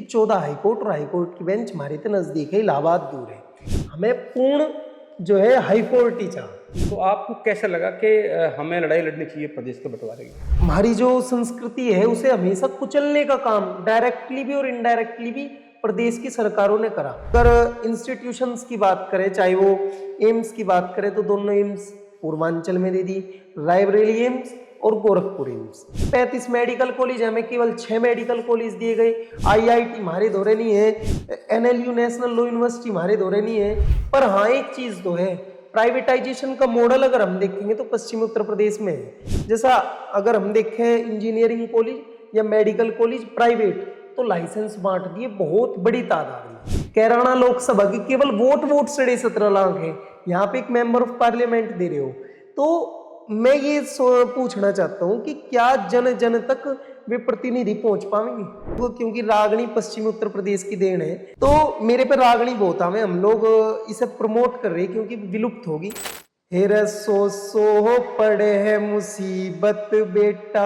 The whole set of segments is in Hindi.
14 हाईकोर्ट और हाईकोर्ट की बेंच हमारे तो नजदीक है, इलाहाबाद दूर है। हमें पूर्ण जो है हाईकोर्ट ही चाहिए। तो आपको कैसा लगा कि हमें लड़ाई लड़नी चाहिए प्रदेश के बंटवारे की? हमारी जो संस्कृति है उसे हमेशा कुचलने का काम डायरेक्टली भी और इनडायरेक्टली भी प्रदेश की सरकारों ने करा। अगर इंस्टीट्यूशंस की बात करें, चाहे वो एम्स की बात करें, तो दोनों एम्स पूर्वांचल में दे दी, रायबरेली एम्स और गोरखपुर एम्स। 35 मेडिकल कॉलेज, हमें केवल 6 मेडिकल कॉलेज दिए गए। IIT हमारे दौरे नहीं है, NLU नेशनल लॉ यूनिवर्सिटी हमारे दौरे नहीं है। पर हाँ, एक चीज तो है, प्राइवेटाइजेशन का मॉडल अगर हम देखेंगे तो पश्चिमी उत्तर प्रदेश में है। जैसा अगर हम देखें इंजीनियरिंग कॉलेज या मेडिकल कॉलेज प्राइवेट, तो लाइसेंस बांट दिए बहुत बड़ी तादाद में। कैराना लोकसभा की केवल वोट 17.5 लाख है, यहाँ पे एक मेंबर ऑफ पार्लियामेंट दे रहे हो। तो मैं ये पूछना चाहता हूँ कि क्या जन जन तक वे प्रतिनिधि पहुंच पाएंगे? वो क्योंकि रागनी पश्चिमी उत्तर प्रदेश की देन है, तो मेरे पे रागनी बहुत आवे, हम लोग इसे प्रमोट कर रहे हैं क्योंकि विलुप्त होगी। हेर सो पड़े है मुसीबत बेटा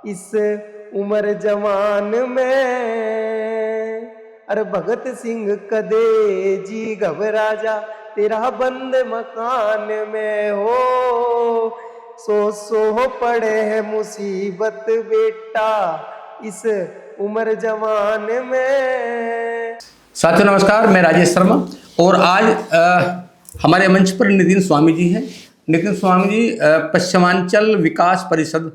इस उम्र जवान में, अरे भगत सिंह कदे जी घबरा जा तेरा बंद मकान में हो, सो पड़े है मुसीबत बेटा इस उम्र जवान में। साथियों नमस्कार, मैं राजेश शर्मा और आज हमारे मंच पर नितिन स्वामी जी हैं। नितिन स्वामी जी पश्चिमांचल विकास परिषद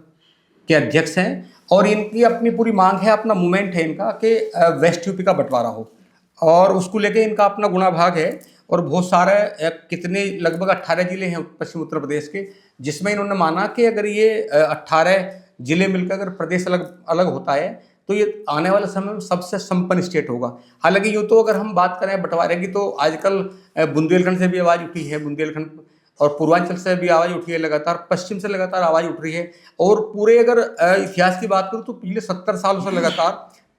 के अध्यक्ष हैं और इनकी अपनी पूरी मांग है, अपना मूवमेंट है इनका कि वेस्ट यूपी का बंटवारा हो और उसको लेके इनका अपना गुणा भाग है। और बहुत सारे कितने लगभग 18 जिले हैं पश्चिम उत्तर प्रदेश के, जिसमें इन्होंने माना कि अगर ये 18 जिले मिलकर अगर प्रदेश अलग अलग होता है तो ये आने वाले समय में सबसे संपन्न स्टेट होगा। हालांकि यूँ तो अगर हम बात करें बंटवारे की तो आजकल बुंदेलखंड से भी आवाज़ उठी है, बुंदेलखंड और पूर्वांचल से भी आवाज़ उठी है, लगातार पश्चिम से लगातार आवाज़ उठ रही है। और पूरे अगर इतिहास की बात करूँ तो पिछले 70 सालों से लगातार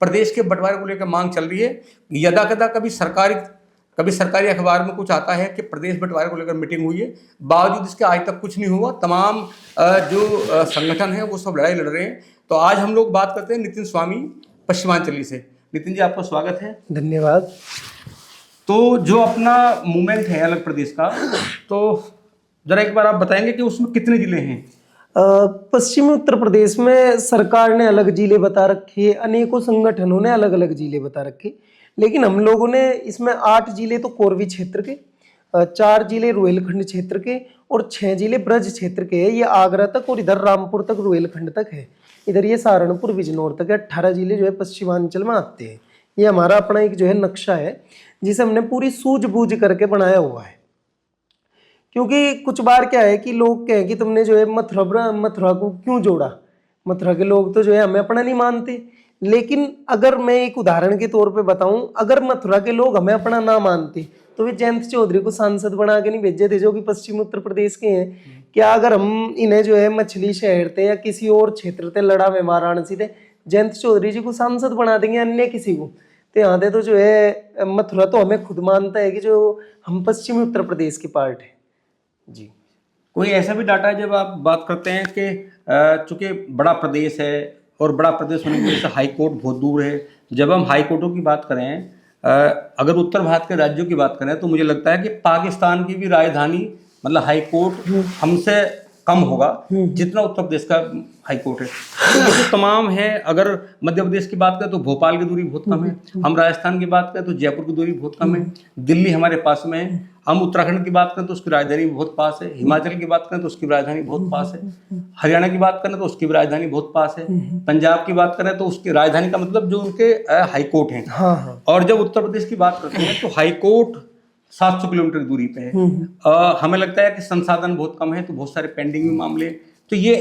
प्रदेश के बंटवारे को लेकर मांग चल रही है। यदा कदा कभी सरकारी अखबार में कुछ आता है कि प्रदेश बंटवारे को लेकर मीटिंग हुई है, बावजूद इसके आज तक कुछ नहीं हुआ। तमाम जो संगठन है वो सब लड़ाई लड़ रहे हैं। तो आज हम लोग बात करते हैं नितिन स्वामी पश्चिमांचली से। नितिन जी, आपका स्वागत है। धन्यवाद। तो जो अपना मूवमेंट है अलग प्रदेश का, तो जरा एक बार आप बताएंगे कि उसमें कितने जिले हैं? पश्चिमी उत्तर प्रदेश में सरकार ने अलग जिले बता रखे, अनेकों संगठनों ने अलग अलग जिले बता रखे, लेकिन हम लोगों ने इसमें 8 जिले तो कोरवी क्षेत्र के, 4 जिले रुहेलखंड क्षेत्र के और 6 जिले ब्रज क्षेत्र के हैं। ये आगरा तक और इधर रामपुर तक रुहेलखंड तक है, इधर ये सहारनपुर बिजनौर तक है। 18 जिले जो है पश्चिमांचल में आते हैं। ये हमारा अपना एक जो है नक्शा है जिसे हमने पूरी सूझबूझ करके बनाया हुआ है। क्योंकि कुछ बार क्या है कि लोग कहें कि तुमने जो है मथुरा को क्यों जोड़ा, मथुरा के लोग तो जो है हमें अपना नहीं मानते। लेकिन अगर मैं एक उदाहरण के तौर पे बताऊं, अगर मथुरा के लोग हमें अपना ना मानते तो वे जयंत चौधरी को सांसद बना के नहीं भेजे थे, जो कि पश्चिम उत्तर प्रदेश के हैं। क्या अगर हम इन्हें जो है मछली शहर थे या किसी और क्षेत्र थे, लड़ा में वाराणसी थे, जयंत चौधरी जी को सांसद बना देंगे अन्य किसी को, तो यहाँ पे तो जो है मथुरा तो हमें खुद मानता है कि जो हम पश्चिमी उत्तर प्रदेश की पार्ट है। जी, कोई ऐसा भी डाटा है जब आप बात करते हैं कि चूंकि बड़ा प्रदेश है और बड़ा प्रदेश होने की वजह से हाई कोर्ट बहुत दूर है, जब हम हाई कोर्टों की बात करें, अगर उत्तर भारत के राज्यों की बात करें तो मुझे लगता है कि पाकिस्तान की भी राजधानी मतलब हाई कोर्ट हमसे कम होगा जितना उत्तर प्रदेश का हाई कोर्ट है। तो ये जो तमाम है, अगर मध्य प्रदेश की बात करें तो भोपाल की दूरी बहुत कम है, हम राजस्थान की बात करें तो जयपुर की दूरी बहुत कम है, दिल्ली हमारे पास में है, हम उत्तराखंड की बात करें तो उसकी राजधानी बहुत पास है, हिमाचल की बात करें तो उसकी राजधानी बहुत पास है, हरियाणा की बात करें तो उसकी राजधानी बहुत पास है, पंजाब की बात करें तो उसकी राजधानी का मतलब जो उनके हाई कोर्ट हैं। हाँ। और जब उत्तर प्रदेश की बात करते हैं तो हाई कोर्ट 700 किलोमीटर की दूरी पे है। हमें लगता है कि संसाधन बहुत कम है, तो बहुत सारे पेंडिंग में मामले, तो ये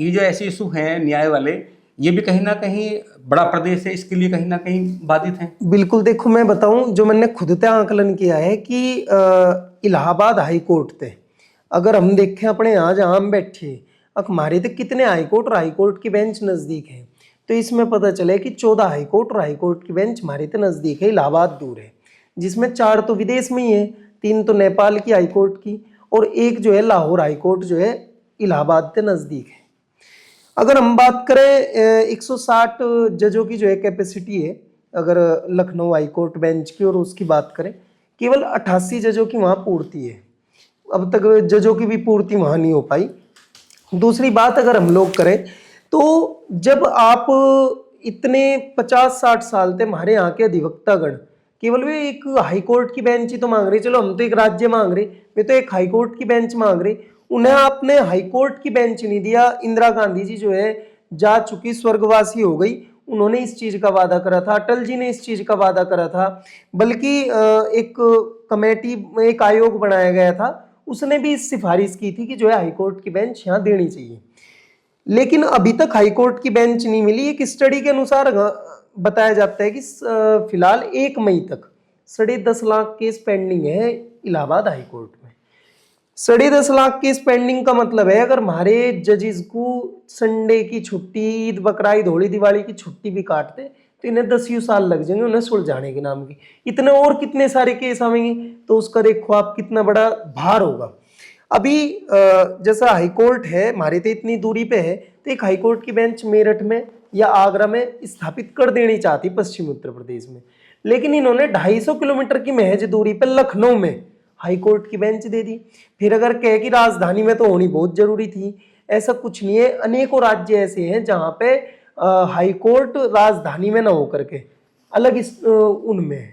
जो ऐसे इशू हैं न्याय वाले, ये भी कहीं ना कहीं बड़ा प्रदेश है, इसके लिए कहीं ना कहीं बाधित हैं। बिल्कुल। देखो, मैं बताऊं, जो मैंने खुद तय आकलन किया है कि इलाहाबाद हाई कोर्ट थे, अगर हम देखें अपने यहाँ जहाँ हम बैठे, हमारे तक कितने हाई कोर्ट और हाई कोर्ट की बेंच नज़दीक है, तो इसमें पता चले कि 14 हाई कोर्ट और हाई कोर्ट की बेंच हमारे तक नज़दीक है, इलाहाबाद दूर है, जिसमें 4 तो विदेश में ही है, 3 तो नेपाल की हाई कोर्ट की और एक जो है लाहौर हाई कोर्ट जो है इलाहाबाद के नज़दीक है। अगर हम बात करें 160 जजों की जो है कैपेसिटी है, अगर लखनऊ हाई कोर्ट बेंच की और उसकी बात करें, केवल 88 जजों की वहाँ पूर्ति है। अब तक जजों की भी पूर्ति वहाँ नहीं हो पाई। दूसरी बात अगर हम लोग करें तो जब आप इतने 50-60 साल थे हमारे यहाँ के अधिवक्तागण केवल वे एक हाई कोर्ट की बेंच ही तो मांग रहे, चलो हम तो एक राज्य मांग रहे, वे तो एक हाई कोर्ट की बेंच मांग रहे, उन्हें आपने हाई कोर्ट की बेंच नहीं दिया। इंदिरा गांधी जी जो है जा चुकी, स्वर्गवासी हो गई, उन्होंने इस चीज का वादा करा था, अटल जी ने इस चीज का वादा करा था, बल्कि एक कमेटी, एक आयोग बनाया गया था, उसने भी इस सिफारिश की थी कि जो है हाई कोर्ट की बेंच यहाँ देनी चाहिए। लेकिन अभी तक हाई कोर्ट की बेंच नहीं मिली। एक स्टडी के अनुसार बताया जाता है कि फिलहाल 1 मई तक 10.5 लाख केस पेंडिंग है इलाहाबाद हाई कोर्ट में। 10.5 लाख केस पेंडिंग का मतलब है अगर हमारे जजेस को संडे की छुट्टी, ईद, बकरीद, होली, दिवाली की छुट्टी भी काटते तो इन्हें 10 साल लग जाएंगे उन्हें सुलझाने के नाम की। इतने और कितने सारे केस आएंगे, तो उसका देखो आप कितना बड़ा भार होगा। अभी जैसा हाई कोर्ट है हमारे तो इतनी दूरी पे है, तो एक हाई कोर्ट की बेंच मेरठ में या आगरा में स्थापित कर देनी चाहती पश्चिमी उत्तर प्रदेश में, लेकिन इन्होंने 250 किलोमीटर की महज दूरी पे लखनऊ में हाई कोर्ट की बेंच दे दी। फिर अगर कहे कि राजधानी में तो होनी बहुत जरूरी थी, ऐसा कुछ नहीं है। अनेकों राज्य ऐसे हैं जहां पे हाई कोर्ट राजधानी में ना होकर के अलग उनमें है।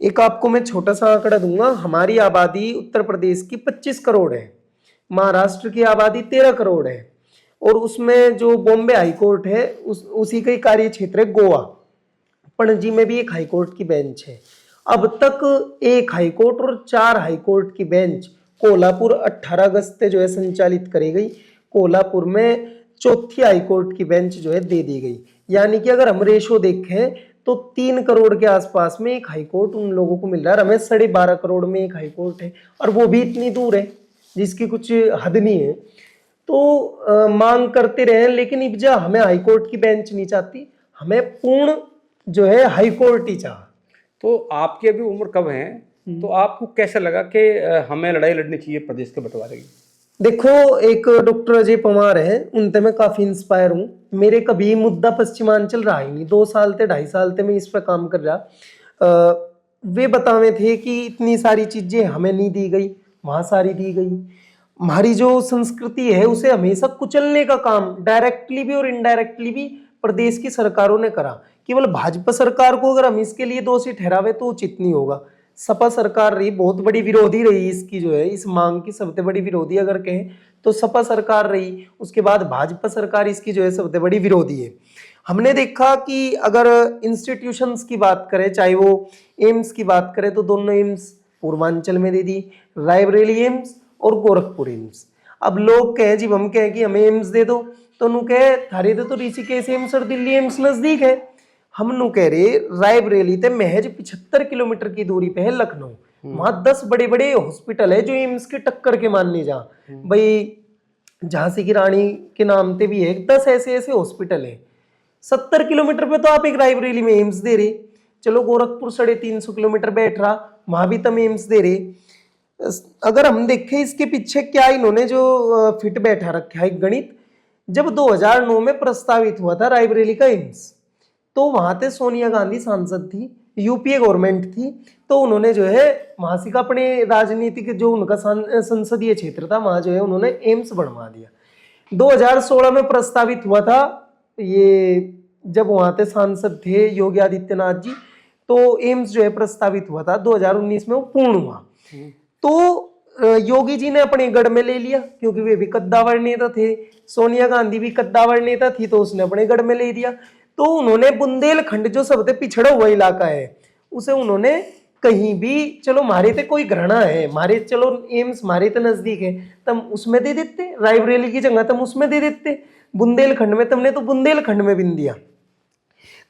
एक आपको मैं छोटा सा आंकड़ा दूंगा, हमारी आबादी उत्तर प्रदेश की 25 करोड़ है, महाराष्ट्र की आबादी 13 करोड़ है, और उसमें जो बॉम्बे हाई कोर्ट है उसी का ही कार्य क्षेत्र है गोवा, पणजी में भी एक हाई कोर्ट की बेंच है। अब तक एक हाई कोर्ट और 4 हाई कोर्ट की बेंच कोल्हापुर 18 अगस्त से जो है संचालित करी गई। कोल्हापुर में चौथी हाई कोर्ट की बेंच जो है दे दी गई। यानी कि अगर हम रेशो देखें तो 3 करोड़ के आसपास में एक हाई कोर्ट उन लोगों को मिल रहा है। हमें 12.5 करोड़ में एक हाई कोर्ट है, और वो भी इतनी दूर है जिसकी कुछ हद नहीं है। तो मांग करते रहे, लेकिन इब्जा हमें हाई कोर्ट की बेंच नहीं चाहती, हमें पूर्ण जो है हाई कोर्ट ही चाह। तो आपकी अभी उम्र कब है, तो आपको कैसा लगा कि हमें लड़ाई लड़नी चाहिए प्रदेश के बंटवारे की? देखो, एक डॉक्टर अजय पवार है, उनसे मैं काफी इंस्पायर हूँ। मेरे कभी मुद्दा पश्चिमांचल रहा ही नहीं, 2 साल से 2.5 साल से मैं इस पर काम कर रहा। वे बतावे थे कि इतनी सारी चीजें हमें नहीं दी गई, वहां सारी दी गई। हमारी जो संस्कृति है उसे हमेशा कुचलने का काम डायरेक्टली भी और इनडायरेक्टली भी प्रदेश की सरकारों ने करा। केवल भाजपा सरकार को अगर हम इसके लिए दोषी ठहरावे तो उचित नहीं होगा। सपा सरकार रही बहुत बड़ी विरोधी रही इसकी, जो है इस मांग की सबसे बड़ी विरोधी अगर कहें तो सपा सरकार रही। उसके बाद भाजपा सरकार इसकी जो है सबसे बड़ी विरोधी है। हमने देखा कि अगर इंस्टीट्यूशंस की बात करें, चाहे वो एम्स की बात करें, तो दोनों एम्स पूर्वांचल में दे दी, रायबरेली एम्स और गोरखपुर एम्स। अब लोग कहें, जब हम कहें कि हमें एम्स दे दो, तो नु कहे थारे तो ऋषिकेश एम्स और दिल्ली एम्स नजदीक है। हम नु कह रहे रायबरेली ते महज 75 किलोमीटर की दूरी पे है लखनऊ, वहां 10 बड़े बड़े हॉस्पिटल है जो एम्स के टक्कर के मानने जा। भाई झांसी की रानी के नाम पे भी है, 10 ऐसे ऐसे हॉस्पिटल है। 70 किलोमीटर पे तो आप एक रायबरेली में एम्स दे रहे। चलो गोरखपुर 350 किलोमीटर बैठ रहा, वहां भी तुम एम्स दे रहे। अगर हम देखें इसके पीछे क्या इन्होंने जो फिट बैठा रखा है गणित, जब 2009 में प्रस्तावित हुआ था रायबरेली का एम्स, तो वहां पे सोनिया गांधी सांसद थी, यूपीए गवर्नमेंट थी, तो उन्होंने जो है वहां से का अपने राजनीतिक जो उनका संसदीय क्षेत्र था वहां जो है उन्होंने एम्स बनवा दिया। 2016 में प्रस्तावित हुआ था ये, जब वहां पे सांसद थे योगी आदित्यनाथ जी, तो एम्स जो है प्रस्तावित हुआ था। 2019 में वो पूर्ण हुआ। तो योगी जी ने अपने गढ़ में ले लिया, क्योंकि वे भी कद्दावर नेता थे, सोनिया गांधी भी कद्दावर नेता थी, तो उसने अपने गढ़ में ले दिया। तो उन्होंने बुंदेलखंड जो सबसे पिछड़ा हुआ इलाका है उसे उन्होंने कहीं भी, चलो मारे थे कोई घृणा है, मारे चलो एम्स मारे तो नजदीक है, तुम उसमें दे देते, रायबरेली की जगह तुम उसमें दे देते। बुंदेलखंड में तुमने तो बुंदेलखंड में बिन दिया।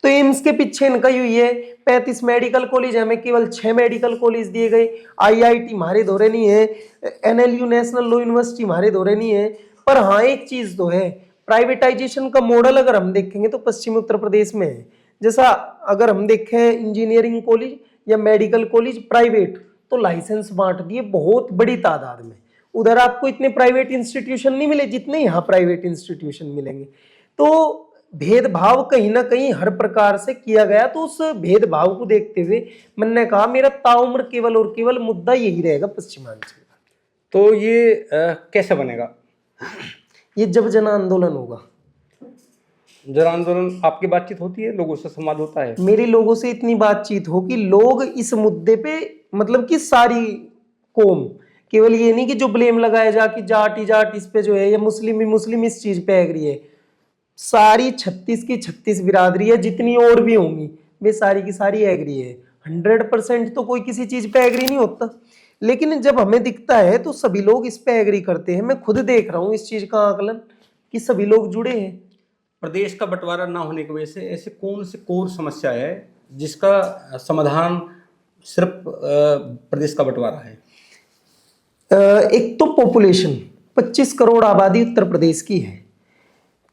तो एम्स के पीछे इनका यही है, 35 मेडिकल कॉलेज, हमें केवल 6 मेडिकल कॉलेज दिए गए। IIT हमारे दौरे नहीं है, NLU नेशनल लॉ यूनिवर्सिटी हमारे दौरे नहीं है। पर हाँ एक चीज तो है, प्राइवेटाइजेशन का मॉडल अगर हम देखेंगे तो पश्चिमी उत्तर प्रदेश में है। जैसा अगर हम देखें इंजीनियरिंग कॉलेज या मेडिकल कॉलेज प्राइवेट, तो लाइसेंस बांट दिए बहुत बड़ी तादाद में, उधर आपको इतने प्राइवेट इंस्टीट्यूशन नहीं मिले जितने यहाँ प्राइवेट इंस्टीट्यूशन मिलेंगे। तो भेदभाव कहीं ना कहीं हर प्रकार से किया गया। तो उस भेदभाव को देखते हुए मैंने कहा मेरा ताउम्र केवल और केवल मुद्दा यही रहेगा पश्चिमांचल का। तो ये कैसे बनेगा? ये जब जन आंदोलन होगा। जन आंदोलन, आपकी बातचीत होती है, लोगों से संवाद होता है? मेरी लोगों से इतनी बातचीत हो कि लोग इस मुद्दे पे मतलब कि सारी कौम, केवल ये नहीं कि जो ब्लेम लगाया जा कि जाट ही जाट इस पे जो है, या मुस्लिम ही मुस्लिम इस चीज पे एग्री है। सारी 36 की 36 बिरादरी है, जितनी और भी होंगी वे सारी की सारी एग्री है। 100% तो कोई किसी चीज पे एग्री नहीं होता, लेकिन जब हमें दिखता है तो सभी लोग इस पे एग्री करते हैं। मैं खुद देख रहा हूँ इस चीज का आकलन कि सभी लोग जुड़े हैं। प्रदेश का बंटवारा ना होने की वजह से ऐसे कौन से कोर समस्या है जिसका समाधान सिर्फ प्रदेश का बंटवारा है? एक तो पॉपुलेशन 25 करोड़ आबादी उत्तर प्रदेश की है।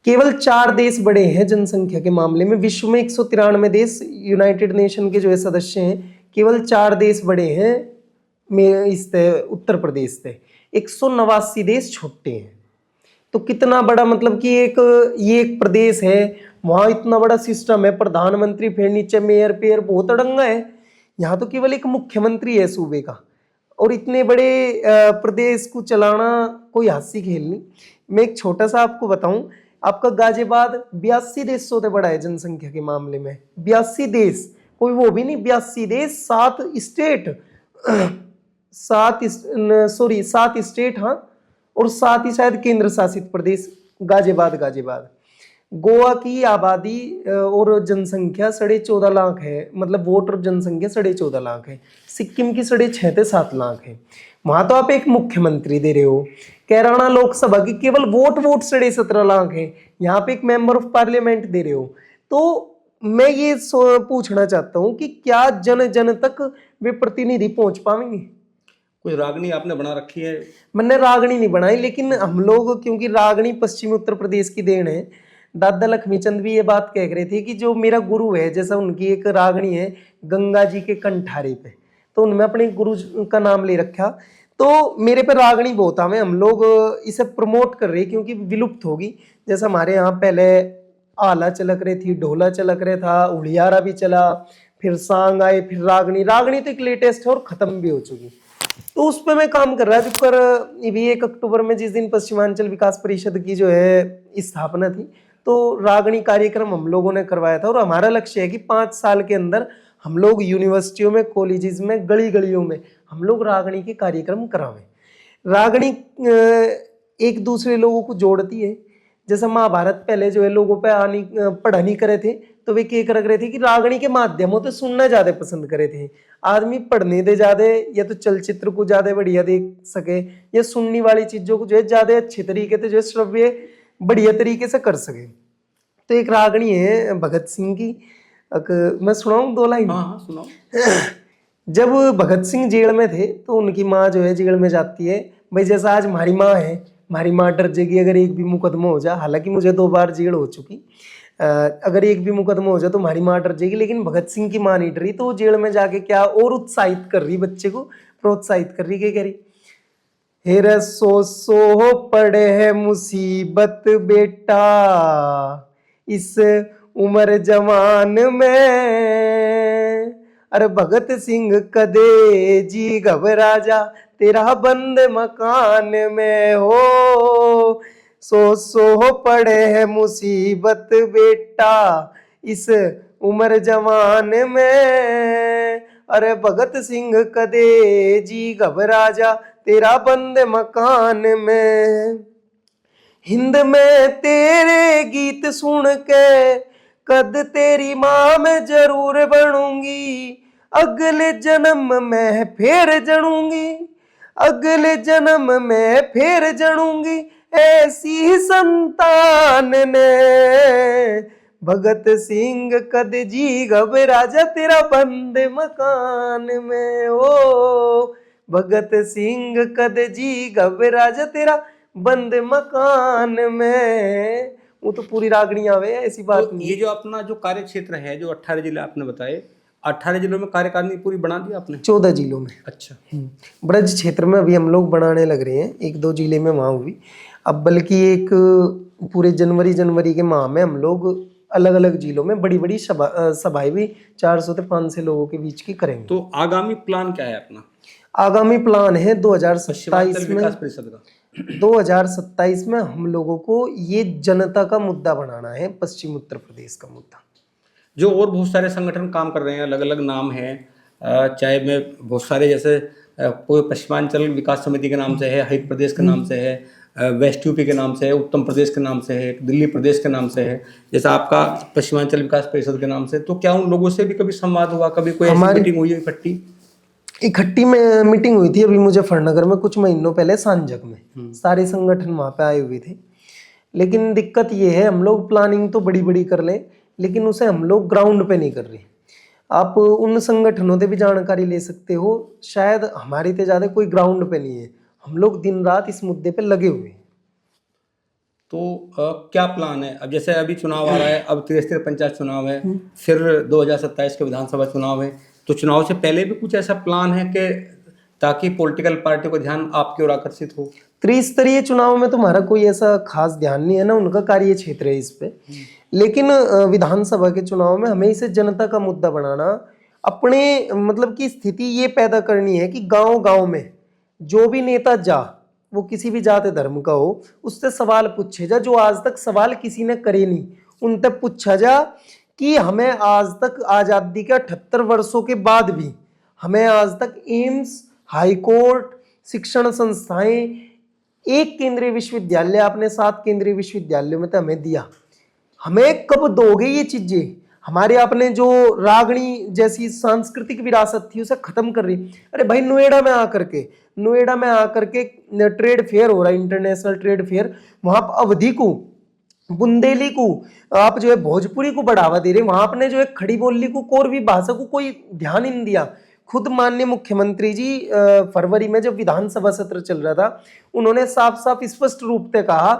केवल 4 देश बड़े हैं जनसंख्या के मामले में। विश्व में 193 देश यूनाइटेड नेशन के जो है सदस्य हैं, केवल 4 देश बड़े हैं में इस उत्तर प्रदेश से 189 देश छोटे हैं। तो कितना बड़ा, मतलब कि ये एक प्रदेश है, वहाँ इतना बड़ा सिस्टम है, प्रधानमंत्री, फिर नीचे मेयर पेयर, बहुत अड़ंगा है। यहाँ तो केवल एक मुख्यमंत्री है सूबे का, और इतने बड़े प्रदेश को चलाना कोई हास्य खेल नहीं। मैं एक छोटा सा आपको बताऊं, आपका गाजियाबाद 82 देशों से बड़ा है जनसंख्या के मामले में। 82 देश, कोई वो भी नहीं, 82 देश, 7 स्टेट 7 स्टेट, हाँ, और 7 ही शायद केंद्र शासित प्रदेश। गाजियाबाद गोवा की आबादी और जनसंख्या 14.5 लाख है, मतलब वोट और जनसंख्या 14.5 लाख है। सिक्किम की 6.5 से 7 लाख है। वहां तो आप एक मुख्यमंत्री दे रहे हो। कैराना लोकसभा की केवल वोट 17.5 लाख है, यहाँ पे एक मेंबर ऑफ पार्लियामेंट दे रहे हो। तो मैं ये पूछना चाहता हूँ कि क्या जन जन तक वे प्रतिनिधि पहुंच पाएंगे? कोई रागनी आपने बना रखी है? मैंने रागनी नहीं बनाई, लेकिन हम लोग, क्योंकि रागनी पश्चिमी उत्तर प्रदेश की देन है। दादा लक्ष्मीचंद भी ये बात कह रहे थे कि जो मेरा गुरु है, जैसा उनकी एक रागनी है गंगा जी के कंठारे पे, तो उनमें अपने गुरु का नाम ले रखा। तो मेरे पे रागनी बहुत हमें, हम लोग इसे प्रमोट कर रहे हैं क्योंकि विलुप्त होगी। जैसे हमारे यहाँ पहले आला चलक रही थी, ढोला चलक रहा था, उड़ियारा भी चला, फिर सांग आए, फिर रागनी तो एक लेटेस्ट है और खत्म भी हो चुकी। तो उस पर मैं काम कर रहा था। पर अभी 1 अक्टूबर में, जिस दिन पश्चिमांचल विकास परिषद की जो है स्थापना थी, तो रागनी कार्यक्रम हम लोगों ने करवाया था। और हमारा लक्ष्य है कि 5 साल के अंदर हम लोग यूनिवर्सिटियों में, कॉलेजेस में, गली गलियों में हम लोग रागनी के कार्यक्रम करावें। रागनी एक दूसरे लोगों को जोड़ती है। जैसा महाभारत पहले जो है लोगों पे पढ़ा नहीं करे थे, तो वे क्या कर रहे थे कि रागनी के माध्यमों से सुनना ज्यादा पसंद करे थे। आदमी पढ़ने दे ज्यादा, या तो चलचित्र को ज्यादा बढ़िया देख सके, या सुनने वाली चीजों को जो है ज्यादा अच्छे तरीके से जो है श्रव्य बढ़िया तरीके से कर सके। तो एक रागनी है भगत सिंह की, मैं सुनाऊं 2 लाइन? हाँ सुनाओ। जब भगत सिंह जेल में थे तो उनकी माँ जो है जेल में जाती है, भाई जैसा आज हमारी माँ है, हमारी माँ डर जाएगी अगर एक भी मुकदमा हो जाए। हालांकि मुझे 2 बार जेल हो चुकी, अगर एक भी मुकदमा हो जाए तो हमारी माँ डर जाएगी, लेकिन भगत सिंह की माँ नहीं डरी। तो वो जेल में जाके क्या और उत्साहित कर रही, बच्चे को प्रोत्साहित कर रही, क्या कह रही, हेरा सो पड़े है मुसीबत बेटा इस उम्र जवान में, अरे भगत सिंह कदे जी घबरा जा तेरा बंद मकान में हो, सो पड़े है मुसीबत बेटा इस उम्र जवान में, अरे भगत सिंह कदे जी घबरा जा तेरा बंद मकान में। हिंद में तेरे गीत सुन के कद तेरी माँ मैं जरूर बनूंगी, अगले जन्म में फिर जनूंगी, अगले जन्म में फिर जनूंगी ऐसी संतान ने, भगत सिंह कद जी घबरा जा तेरा बंद मकान में हो, भगत सिंह कद जी घबरा जा तेरा बंद मकान में। वो तो पूरी रागनी आवे, ऐसी बात तो नहीं। ये जो अपना जो कार्य क्षेत्र है, जो 18 जिले आपने बताए, 18 जिलों में कार्यकारिणी पूरी बना दी आपने? 14 जिलों में। अच्छा। ब्रज क्षेत्र में अभी हम लोग बनाने लग रहे हैं, 1-2 जिले में वहाँ हुई। अब बल्कि एक पूरे जनवरी के माह में हम लोग अलग अलग जिलों में बड़ी बड़ी सभाएं भी 400 से 500 लोगों के बीच की करेंगे। तो आगामी प्लान क्या है अपना? आगामी प्लान है 2027 पश्चिमांचल में, विकास परिषद का 2027 में हम लोगों को ये जनता का मुद्दा बनाना है, पश्चिम उत्तर प्रदेश का मुद्दा। जो और बहुत सारे संगठन काम कर रहे हैं, अलग अलग नाम हैं, चाहे मैं बहुत सारे जैसे कोई पश्चिमांचल विकास समिति के नाम से है, हरित प्रदेश के नाम से है, वेस्ट यूपी के नाम से है, उत्तम प्रदेश के नाम से है, दिल्ली प्रदेश के नाम से है, जैसा आपका पश्चिमांचल विकास परिषद के नाम से। तो क्या उन लोगों से भी कभी संवाद हुआ, कभी कोई ऐसी मीटिंग हुई है इकट्ठी में मीटिंग हुई थी अभी मुजफ्फरनगर में कुछ महीनों पहले, सांजक में सारे संगठन वहाँ पे आए हुए थे। लेकिन दिक्कत ये है, हम लोग प्लानिंग तो बड़ी बड़ी कर लें लेकिन उसे हम लोग ग्राउंड पे नहीं कर रहे। आप उन संगठनों से भी जानकारी ले सकते हो, शायद हमारे से ज़्यादा कोई ग्राउंड पे नहीं है। हम लोग दिन रात इस मुद्दे पे लगे हुए हैं। तो क्या प्लान है? अब जैसे अभी चुनाव आ रहा है, अब 33 पंचायत चुनाव है, फिर 2027 के विधानसभा चुनाव है, तो चुनाव से पहले भी कुछ ऐसा प्लान है कि ताकि पॉलिटिकल पार्टी का ध्यान आपकी ओर आकर्षित हो? त्रिस्तरीय चुनाव में तो हमारा कोई ऐसा खास ध्यान नहीं है ना, उनका कार्य क्षेत्र है इस पे। लेकिन विधानसभा के चुनाव में हमें इसे जनता का मुद्दा बनाना, अपने मतलब की स्थिति ये पैदा करनी है कि गांव गांव में जो भी नेता जा, वो किसी भी जाति धर्म का हो, उससे सवाल पूछे जा, जो आज तक सवाल किसी ने करे नहीं, उन तक पूछा जा कि हमें आज तक आज़ादी के 78 वर्षों के बाद भी हमें आज तक एम्स, हाई कोर्ट, शिक्षण संस्थाएं, एक केंद्रीय विश्वविद्यालय आपने 7 केंद्रीय विश्वविद्यालयों में तो हमें दिया, हमें कब दोगे ये चीजें? हमारे आपने जो रागणी जैसी सांस्कृतिक विरासत थी उसे खत्म कर रही। अरे भाई, नोएडा में आकर के ट्रेड फेयर हो रहा है, इंटरनेशनल ट्रेड फेयर, वहां पर अवधी को, बुंदेली को, आप जो है भोजपुरी को बढ़ावा दे रहे, वहां आपने जो है खड़ी बोली को, कोरवी भाषा को कोई ध्यान ही नहीं दिया। खुद माननीय मुख्यमंत्री जी फरवरी में जब विधानसभा सत्र चल रहा था, उन्होंने साफ साफ स्पष्ट रूप से कहा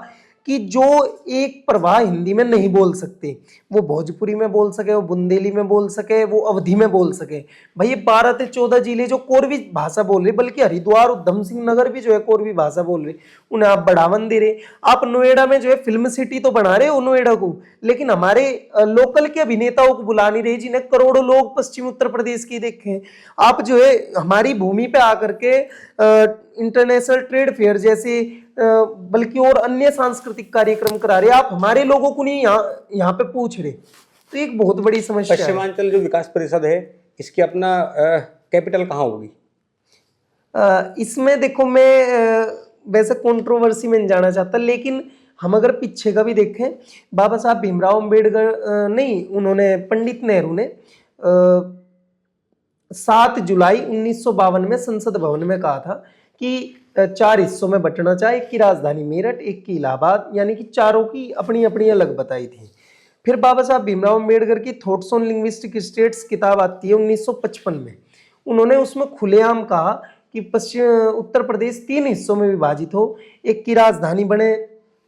कि जो एक प्रवाह हिंदी में नहीं बोल सकते, वो भोजपुरी में बोल सके, वो बुंदेली में बोल सके, वो अवधी में बोल सके। भाई ये 12 से 14 जिले जो कोरवी भाषा बोल रहे, बल्कि हरिद्वार, उधम सिंह नगर भी जो है कोरवी भाषा बोल रहे, उन्हें आप बढ़ावन दे रहे। आप नोएडा में जो है फिल्म सिटी तो बना रहे हो नोएडा को, लेकिन हमारे लोकल के अभिनेताओं को बुला नहीं रहे, जिन्हें करोड़ों लोग पश्चिम उत्तर प्रदेश की देखे। आप जो है हमारी भूमि पे आकर के इंटरनेशनल ट्रेड फेयर जैसे बल्कि और अन्य सांस्कृतिक कार्यक्रम करा रहे, आप हमारे लोगों को नहीं यहाँ पे पूछ रहे, तो एक बहुत बड़ी समस्या है। पश्चिमांचल जो विकास परिषद है, इसकी अपना कैपिटल कहाँ होगी? इसमें देखो, मैं वैसे कंट्रोवर्सी में नहीं जाना चाहता, लेकिन हम अगर पीछे का भी देखें, बाबा साहब भीमराव अम्बेडकर नहीं, उन्होंने पंडित नेहरू ने 7 जुलाई 1952 में संसद भवन में कहा था कि 4 हिस्सों में बंटना चाहे, एक की राजधानी मेरठ, एक की इलाहाबाद, यानी कि चारों की अपनी अपनी अलग बताई थी। फिर बाबा साहब भीमराव अम्बेडकर की थॉट्स ऑन लिंग्विस्टिक स्टेट्स किताब आती है 1955 में, उन्होंने उसमें खुलेआम कहा कि पश्चिम उत्तर प्रदेश 3 हिस्सों में विभाजित हो, एक की राजधानी बने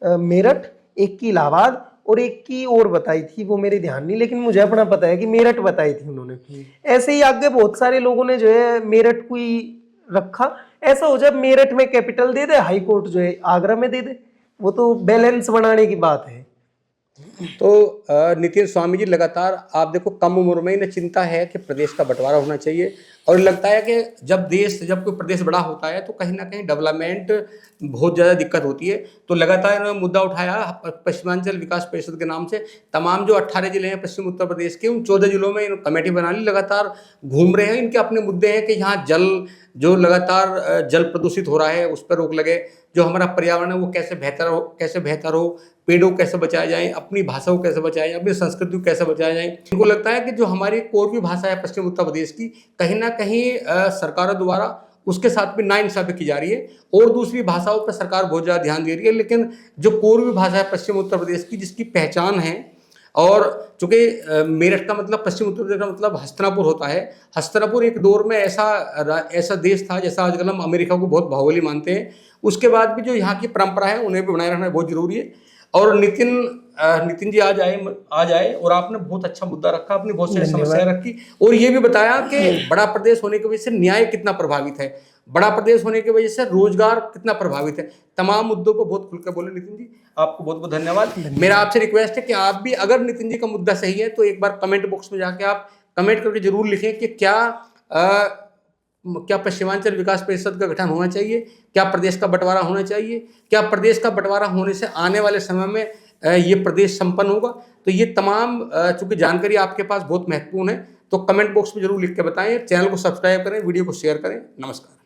मेरठ, एक की इलाहाबाद और एक की और बताई थी, वो मेरे ध्यान नहीं, लेकिन मुझे अपना पता है कि मेरठ बताई थी उन्होंने। ऐसे ही आगे बहुत सारे लोगों ने जो है मेरठ को ही रखा। ऐसा हो जाए मेरठ में कैपिटल दे दे, हाई कोर्ट जो है आगरा में दे दे, वो तो बैलेंस बनाने की बात है। तो नितिन स्वामी जी, लगातार आप देखो कम उम्र में इन्हें चिंता है कि प्रदेश का बंटवारा होना चाहिए, और लगता है कि जब कोई प्रदेश बड़ा होता है तो कहीं ना कहीं डेवलपमेंट बहुत ज़्यादा दिक्कत होती है। तो लगातार इन्होंने मुद्दा उठाया पश्चिमांचल विकास परिषद के नाम से, तमाम जो 18 जिले हैं पश्चिम उत्तर प्रदेश के, उन 14 जिलों में इन्होंने कमेटी बना ली, लगातार घूम रहे हैं। इनके अपने मुद्दे हैं कि यहाँ जो लगातार जल प्रदूषित हो रहा है उस पर रोक लगे, जो हमारा पर्यावरण है वो कैसे बेहतर हो, पेड़ों को कैसे बचाया जाए, अपनी भाषा को कैसे बचाया जाए, अपनी संस्कृति को कैसे बचाया जाए। इनको लगता है कि जो हमारी कोरवी भाषा है पश्चिम उत्तर प्रदेश की, कहीं ना कहीं सरकारों द्वारा उसके साथ भी नाइंसाफी की जा रही है, और दूसरी भाषाओं पर सरकार बहुत ज़्यादा ध्यान दे रही है। लेकिन जो कोरवी भाषा है पश्चिम उत्तर प्रदेश की, जिसकी पहचान है, और चूँकि मेरठ का मतलब पश्चिम उत्तर प्रदेश का मतलब हस्तिनापुर होता है। हस्तिनापुर एक दौर में ऐसा देश था, जैसा आजकल हम अमेरिका को बहुत बाहुबली मानते हैं, उसके बाद भी जो यहाँ की परंपरा है उन्हें भी बनाए रखना बहुत जरूरी है। और नितिन नितिन जी आज आए और आपने बहुत अच्छा मुद्दा रखा, अपनी बहुत सारी समस्याएं रखी और ये भी बताया कि बड़ा प्रदेश होने की वजह से न्याय कितना प्रभावित है, बड़ा प्रदेश होने की वजह से रोजगार कितना प्रभावित है। तमाम मुद्दों को बहुत खुलकर बोले नितिन जी, आपको बहुत बहुत धन्यवाद। मेरा आपसे रिक्वेस्ट है कि आप भी अगर नितिन जी का मुद्दा सही है तो एक बार कमेंट बॉक्स में जाके आप कमेंट करके जरूर लिखें कि क्या पश्चिमांचल विकास परिषद का गठन होना चाहिए, क्या प्रदेश का बंटवारा होना चाहिए, क्या प्रदेश का बंटवारा होने से आने वाले समय में ये प्रदेश संपन्न होगा। तो ये तमाम चूंकि जानकारी आपके पास बहुत महत्वपूर्ण है तो कमेंट बॉक्स में जरूर लिख के बताएं। चैनल को सब्सक्राइब करें, वीडियो को शेयर करें। नमस्कार।